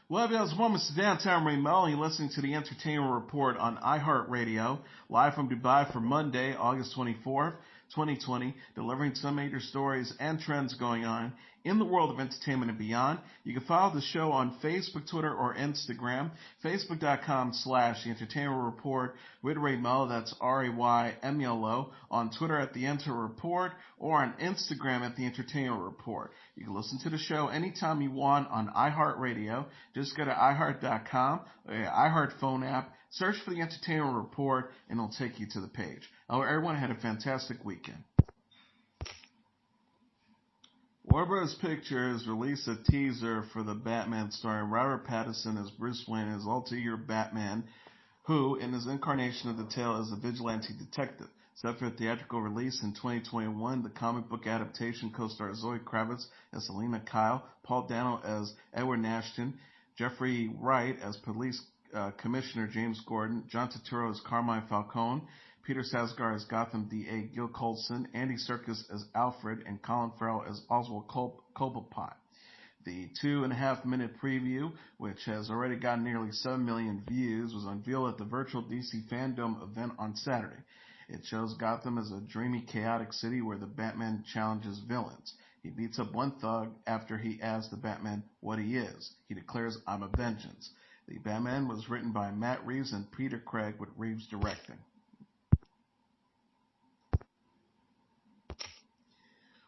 Well, y'all's moments to downtown Melo. You're listening to the Entertainment Report on iHeartRadio, live from Dubai for Monday, August 24th, 2020, delivering some major stories and trends going on in the world of entertainment and beyond. You can follow the show on Facebook, Twitter, or Instagram. Facebook.com/The Entertainment Report with Ray Melo. That's RAYMELO. On Twitter at The Enter Report or on Instagram at The Entertainment Report. You can listen to the show anytime you want on iHeartRadio. Just go to iHeart.com or your iHeart phone app. Search for The Entertainment Report and it'll take you to the page. I hope everyone had a fantastic weekend. Warner Bros. Pictures released a teaser for the Batman starring Robert Pattinson as Bruce Wayne as alter-ego Batman, who, in his incarnation of the tale, is a vigilante detective. Set for a theatrical release in 2021, the comic book adaptation co-stars Zoe Kravitz as Selina Kyle, Paul Dano as Edward Nashton, Jeffrey Wright as Police Commissioner James Gordon, John Turturro as Carmine Falcone, Peter Sarsgaard as Gotham DA Gil Colson, Andy Serkis as Alfred, and Colin Farrell as Oswald Cobblepot. The 2.5-minute preview, which has already gotten nearly 7 million views, was unveiled at the virtual DC Fandom event on Saturday. It shows Gotham as a dreamy, chaotic city where the Batman challenges villains. He beats up one thug after he asks the Batman what he is. He declares, "I'm a vengeance." The Batman was written by Matt Reeves and Peter Craig, with Reeves directing.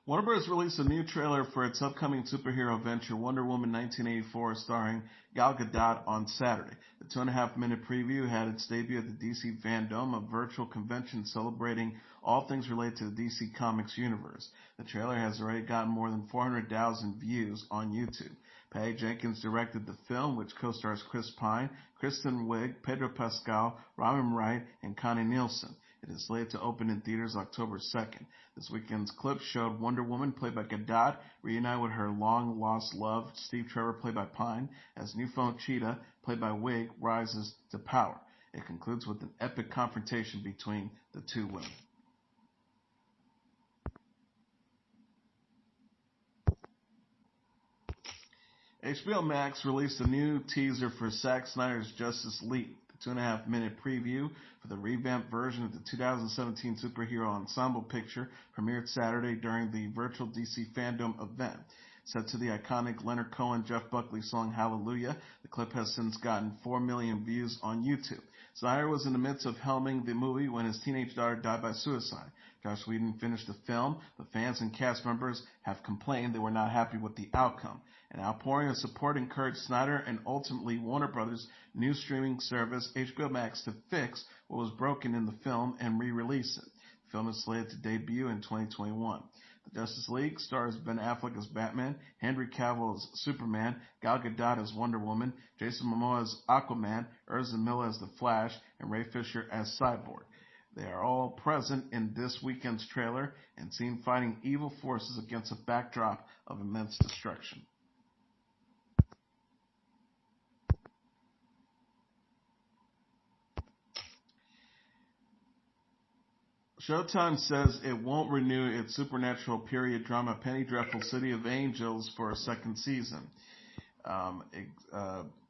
Warner Bros. Released a new trailer for its upcoming superhero venture, Wonder Woman 1984, starring Gal Gadot on Saturday. The 2.5-minute preview had its debut at the DC Fandom, a virtual convention celebrating all things related to the DC Comics universe. The trailer has already gotten more than 400,000 views on YouTube. Patty Jenkins directed the film, which co-stars Chris Pine, Kristen Wiig, Pedro Pascal, Robin Wright, and Connie Nielsen. It is slated to open in theaters October 2nd. This weekend's clip showed Wonder Woman, played by Gadot, reunite with her long-lost love, Steve Trevor, played by Pine, as newfound Cheetah, played by Wiig, rises to power. It concludes with an epic confrontation between the two women. HBO Max released a new teaser for Zack Snyder's Justice League. The 2.5-minute preview for the revamped version of the 2017 superhero ensemble picture premiered Saturday during the virtual DC Fandom event. Set to the iconic Leonard Cohen, Jeff Buckley song Hallelujah, the clip has since gotten 4 million views on YouTube. Snyder was in the midst of helming the movie when his teenage daughter died by suicide. Joss Whedon finished the film, but fans and cast members have complained they were not happy with the outcome. An outpouring of support encouraged Snyder and ultimately Warner Brothers' new streaming service, HBO Max, to fix what was broken in the film and re-release it. The film is slated to debut in 2021. The Justice League stars Ben Affleck as Batman, Henry Cavill as Superman, Gal Gadot as Wonder Woman, Jason Momoa as Aquaman, Ezra Miller as The Flash, and Ray Fisher as Cyborg. They are all present in this weekend's trailer and seen fighting evil forces against a backdrop of immense destruction. Showtime says it won't renew its supernatural period drama Penny Dreadful City of Angels for a second season.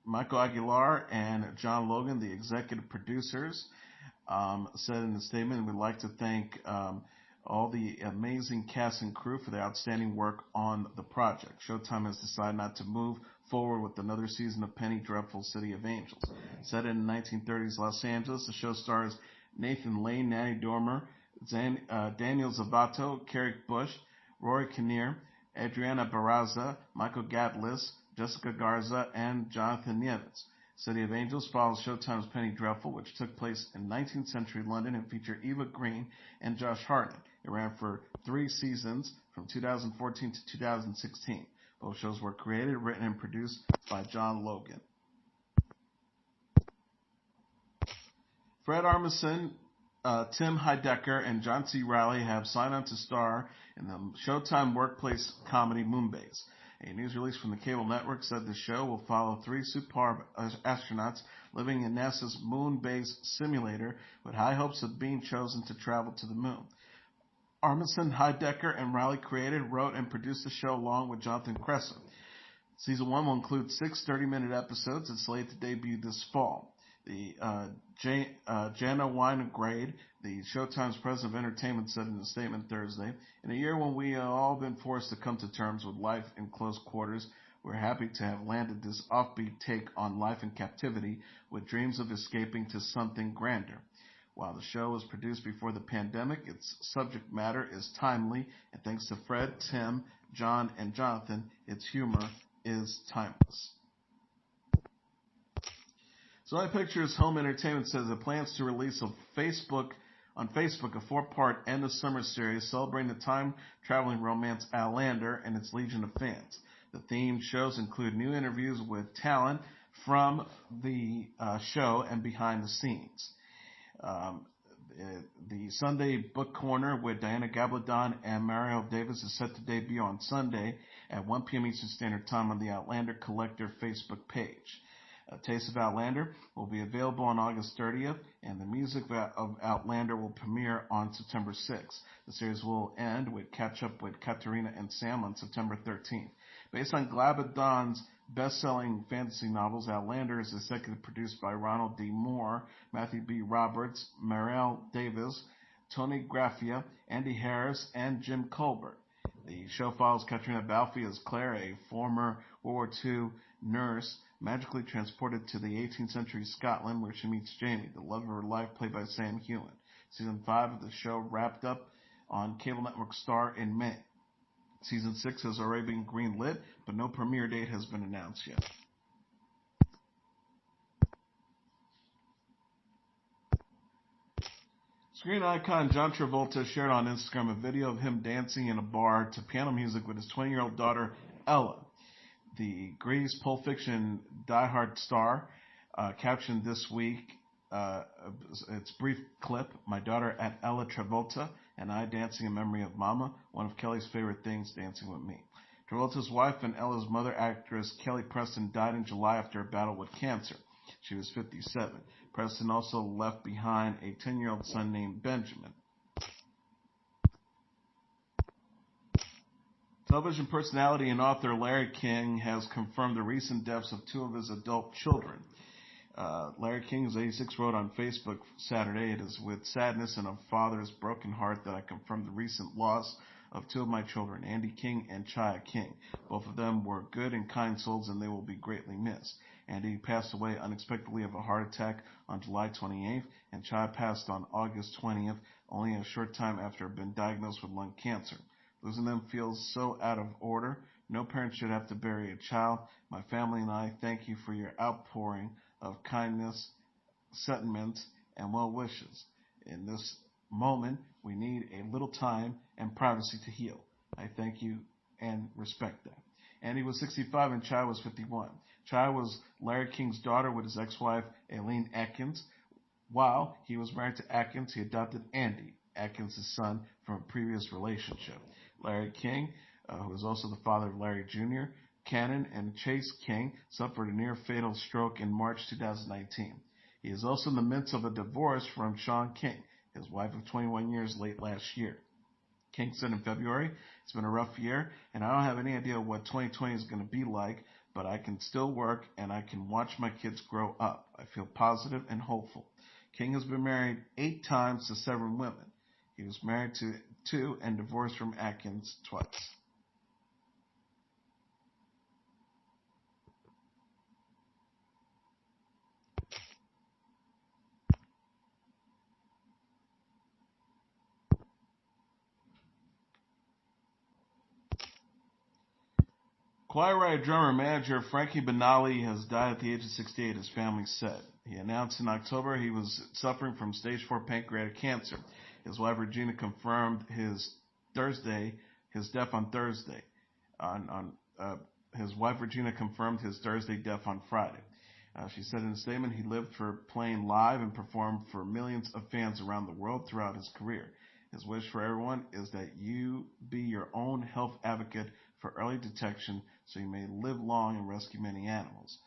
Michael Aguilar and John Logan, the executive producers, said in a statement, "We'd like to thank all the amazing cast and crew for their outstanding work on the project. Showtime has decided not to move forward with another season of Penny Dreadful City of Angels." Set in 1930s Los Angeles, the show stars Nathan Lane, Nanny Dormer, Daniel Zavato, Carrick Bush, Rory Kinnear, Adriana Barraza, Michael Gatlis, Jessica Garza, and Jonathan Nieves. City of Angels follows Showtime's Penny Dreadful, which took place in 19th century London and featured Eva Green and Josh Hartnett. It ran for 3 seasons from 2014 to 2016. Both shows were created, written, and produced by John Logan. Fred Armisen, Tim Heidecker, and John C. Reilly have signed on to star in the Showtime workplace comedy Moonbase. A news release from the cable network said the show will follow 3 superb astronauts living in NASA's Moonbase simulator with high hopes of being chosen to travel to the moon. Armisen, Heidecker, and Reilly created, wrote, and produced the show along with Jonathan Cressel. Season 1 will include 6 30-minute episodes. It's slated to debut this fall. Jana Weingrade, the Showtime's president of entertainment, said in a statement Thursday, "In a year when we have all been forced to come to terms with life in close quarters, we're happy to have landed this offbeat take on life in captivity with dreams of escaping to something grander. While the show was produced before the pandemic, its subject matter is timely, and thanks to Fred, Tim, John, and Jonathan, its humor is timeless." Sony Pictures Home Entertainment says it plans to release on Facebook a 4-part end of summer series celebrating the time-traveling romance Outlander and its legion of fans. The themed shows include new interviews with talent from the show and behind the scenes. The Sunday Book Corner with Diana Gabaldon and Mariel Davis is set to debut on Sunday at 1 p.m. Eastern Standard Time on the Outlander Collector Facebook page. A Taste of Outlander will be available on August 30th, and the music of Outlander will premiere on September 6th. The series will end with Catch Up with Katerina and Sam on September 13th. Based on Gabaldon's best-selling fantasy novels, Outlander is executive produced by Ronald D. Moore, Matthew B. Roberts, Mariel Davis, Tony Graffia, Andy Harris, and Jim Colbert. The show follows Katrina Balfe as Claire, a former World War II nurse, magically transported to the 18th century Scotland, where she meets Jamie, the love of her life, played by Sam Heughan. Season 5 of the show wrapped up on cable network Star in May. Season 6 has already been greenlit, but no premiere date has been announced yet. Screen icon John Travolta shared on Instagram a video of him dancing in a bar to piano music with his 20-year-old daughter, Ella. The Grease Pulp Fiction diehard star captioned this week its brief clip, "My daughter at Ella Travolta and I dancing in memory of Mama, one of Kelly's favorite things, dancing with me." Travolta's wife and Ella's mother, actress Kelly Preston, died in July after a battle with cancer. She was 57. Preston also left behind a 10-year-old son named Benjamin. Television personality and author Larry King has confirmed the recent deaths of 2 of his adult children. Larry King, who's 86, wrote on Facebook Saturday, "It is with sadness and a father's broken heart that I confirm the recent loss of 2 of my children, Andy King and Chaya King. Both of them were good and kind souls, and they will be greatly missed. Andy passed away unexpectedly of a heart attack on July 28th, and Chaya passed on August 20th, only a short time after being diagnosed with lung cancer. Losing them feels so out of order. No parent should have to bury a child. My family and I thank you for your outpouring of kindness, sentiments, and well wishes. In this moment, we need a little time and privacy to heal. I thank you and respect that." Andy was 65 and Chaya was 51. Chaya was Larry King's daughter with his ex-wife, Aileen Atkins. While he was married to Atkins, he adopted Andy, Atkins' son, from a previous relationship. Larry King, who is also the father of Larry Jr., Cannon, and Chase King, suffered a near-fatal stroke in March 2019. He is also in the midst of a divorce from Sean King, his wife of 21 years, late last year. King said in February, "It's been a rough year, and I don't have any idea what 2020 is going to be like, but I can still work, and I can watch my kids grow up. I feel positive and hopeful." King has been married 8 times to 7 women. He was married to 2 and divorced from Atkins twice. Quiet Riot drummer and manager Frankie Benali has died at the age of 68, his family said. He announced in October he was suffering from stage 4 pancreatic cancer. His wife Regina confirmed his death on Thursday. His wife Regina confirmed his Thursday death on Friday. She said in a statement, "He lived for playing live and performed for millions of fans around the world throughout his career. His wish for everyone is that you be your own health advocate for early detection so you may live long and rescue many animals."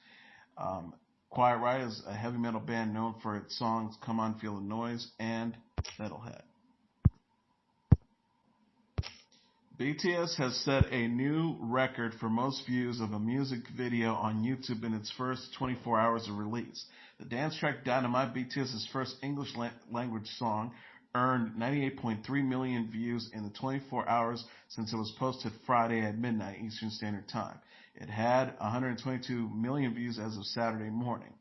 Quiet Riot is a heavy metal band known for its songs "Come On Feel the Noise" and "Metalhead." BTS has set a new record for most views of a music video on YouTube in its first 24 hours of release. The dance track Dynamite, BTS's first English language song, earned 98.3 million views in the 24 hours since it was posted Friday at midnight Eastern Standard Time. It had 122 million views as of Saturday morning.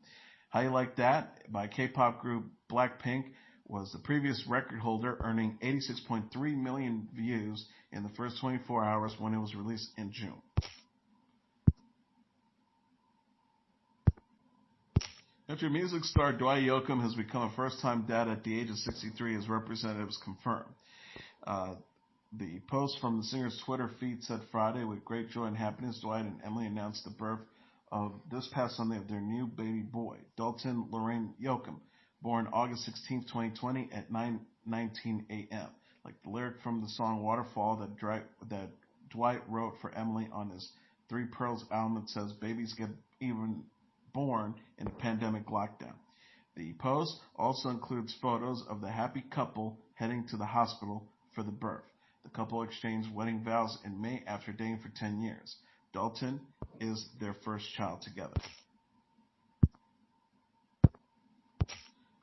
How You Like That by K-pop group Blackpink was the previous record holder, earning 86.3 million views in the first 24 hours when it was released in June. Country music star Dwight Yosef has become a first-time dad at the age of 63, as representatives confirmed. The post from the singer's Twitter feed said Friday, with great joy and happiness, Dwight and Emily announced the birth of this past Sunday of their new baby boy, Dalton Lorraine Yosef, born August 16, 2020 at 9:19 a.m. Like the lyric from the song Waterfall that Dwight wrote for Emily on his Three Pearls album, it says, babies get even born in a pandemic lockdown. The post also includes photos of the happy couple heading to the hospital for the birth. The couple exchanged wedding vows in May after dating for 10 years. Dalton is their first child together.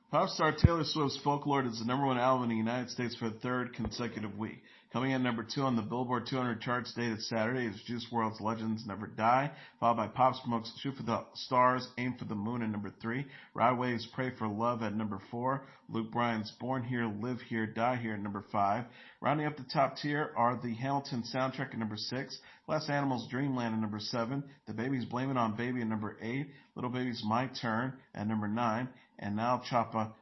Pop star Taylor Swift's Folklore is the #1 album in the United States for the third consecutive week. Coming in #2 on the Billboard 200 charts dated Saturday is Juice WRLD's Legends Never Die, followed by Pop Smoke's Shoot for the Stars, Aim for the Moon at #3, Rod Wave's Pray for Love at #4, Luke Bryan's Born Here, Live Here, Die Here at #5. Rounding up the top tier are the Hamilton soundtrack at #6, Glass Animals' Dreamland at #7, The Baby's Blame It on Baby at #8, Little Baby's My Turn at #9, and Now Choppa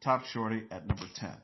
Top Shorty at #10.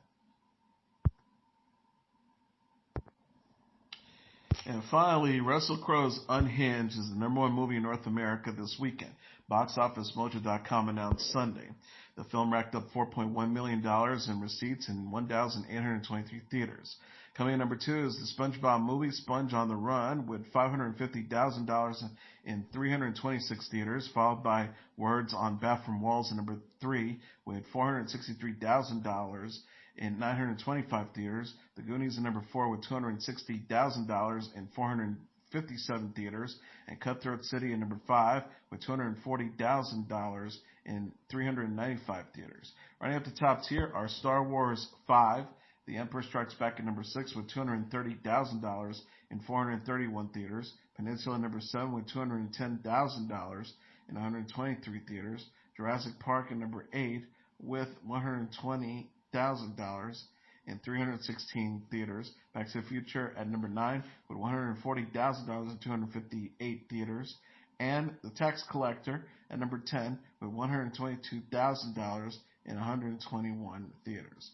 And finally, Russell Crowe's Unhinged is the #1 movie in North America this weekend. BoxOfficeMojo.com announced Sunday. The film racked up $4.1 million in receipts in 1,823 theaters. Coming in #2 is the SpongeBob movie, Sponge on the Run, with $550,000 in 326 theaters, followed by Words on Bathroom Walls at #3 with $463,000 in 925 theaters. The Goonies at #4 with $260,000 in 457 theaters, and Cutthroat City at #5 with $240,000 in 395 theaters. Running up the top tier are Star Wars 5, The Empire Strikes Back at #6 with $230,000 in 431 theaters, Peninsula at #7 with $210,000 in 123 theaters, Jurassic Park at #8 with $120,000 in 316 theaters, Back to the Future at #9 with $140,000 in 258 theaters, and The Tax Collector at #10 with $122,000 in 121 theaters.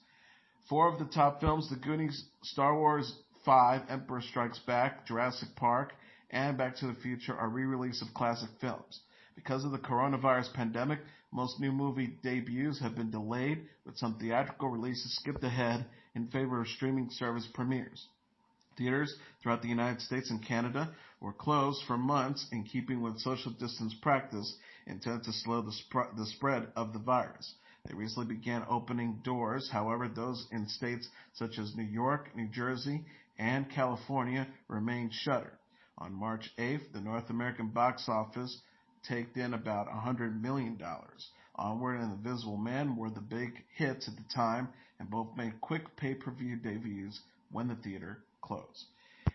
4 of the top films, The Goonies, Star Wars 5, Empire Strikes Back, Jurassic Park, and Back to the Future, are re-release of classic films. Because of the coronavirus pandemic, most new movie debuts have been delayed, with some theatrical releases skipped ahead in favor of streaming service premieres. Theaters throughout the United States and Canada were closed for months in keeping with social distance practice intended to slow the spread of the virus. They recently began opening doors. However, those in states such as New York, New Jersey, and California remained shuttered. On March 8th, the North American box office taked in about $100 million. Onward and The Invisible Man were the big hits at the time, and both made quick pay-per-view debuts when the theater closed.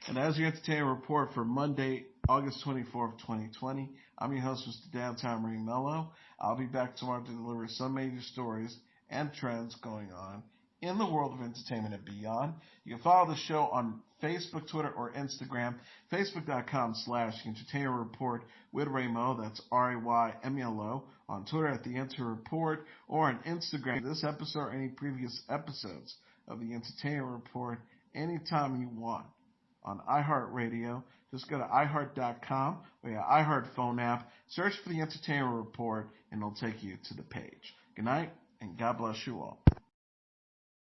And as your entertainment report for Monday, August 24th, 2020, I'm your host, Mr. Downtown Ring Melo. I'll be back tomorrow to deliver some major stories and trends going on in the world of entertainment and beyond. You can follow the show on Facebook, Twitter, or Instagram. Facebook.com/Entertainment Report with Raymo. That's RAYMELO. On Twitter at The Enter Report, or on Instagram. This episode or any previous episodes of The Entertainment Report anytime you want. On iHeartRadio, just go to iHeart.com or your iHeart phone app, search for The Entertainment Report, and it'll take you to the page. Good night, and God bless you all.